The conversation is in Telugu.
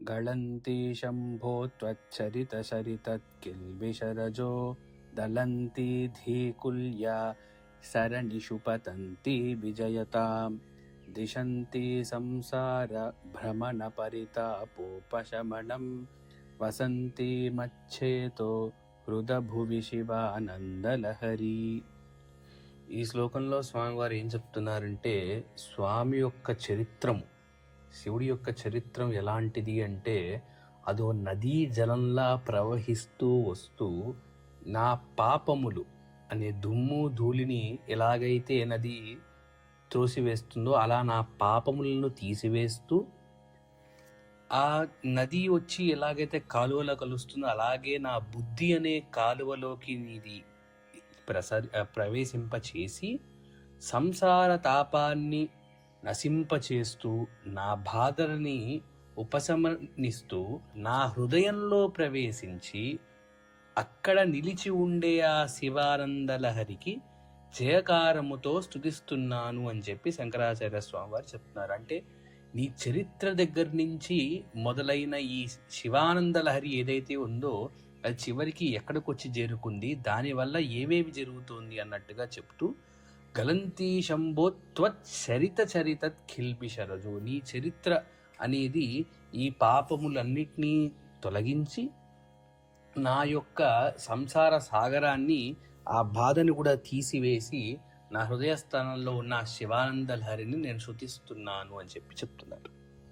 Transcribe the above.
గళంతి శంభో త్వచ్చరితశరితత్కిల్బిషరజో దళంతి ధీకుల్యా సరణిషు పతంతి విజయతాం దిశంతి సంసార భ్రమణ పరితాపోపశమనం వసంతి మచ్చేతో హృదభువి శివానందలహరి. ఈ శ్లోకంలో స్వామివారు ఏం చెప్తున్నారంటే, స్వామి యొక్క చరిత్రము, శివుడి యొక్క చరిత్రం ఎలాంటిది అంటే, అదో నదీ జలంలా ప్రవహిస్తూ వస్తూ నా పాపములు అనే దుమ్ము ధూళిని ఎలాగైతే నది త్రోసివేస్తుందో అలా నా పాపములను తీసివేస్తూ, ఆ నది వచ్చి ఎలాగైతే కాలువలో కలుస్తుందో అలాగే నా బుద్ధి అనే కాలువలోకి ఇది ప్రవేశింపచేసి సంసార తాపాన్ని నశింపచేస్తూ నా బాధలని ఉపశమనిస్తూ నా హృదయంలో ప్రవేశించి అక్కడ నిలిచి ఉండే ఆ శివానందలహరికి జయకారముతో స్తుతిస్తున్నాను అని చెప్పి శంకరాచార్య స్వామి వారు చెప్తున్నారు. అంటే నీ చరిత్ర దగ్గర నుంచి మొదలైన ఈ శివానందలహరి ఏదైతే ఉందో అది చివరికి ఎక్కడికి వచ్చి చేరుకుంది, దానివల్ల ఏవేవి జరుగుతుంది అన్నట్టుగా చెప్తూ, గలంతి శంభో త్వచ్చరిత చరితత్ కిల్బిషరజో, నీ చరిత్ర అనేది ఈ పాపములన్నిటినీ తొలగించి నా యొక్క సంసార సాగరాన్ని, ఆ బాధను కూడా తీసివేసి నా హృదయస్థానంలో ఉన్న శివానంద లహరిని నేను శృతిస్తున్నాను అని చెప్పి చెప్తున్నారు.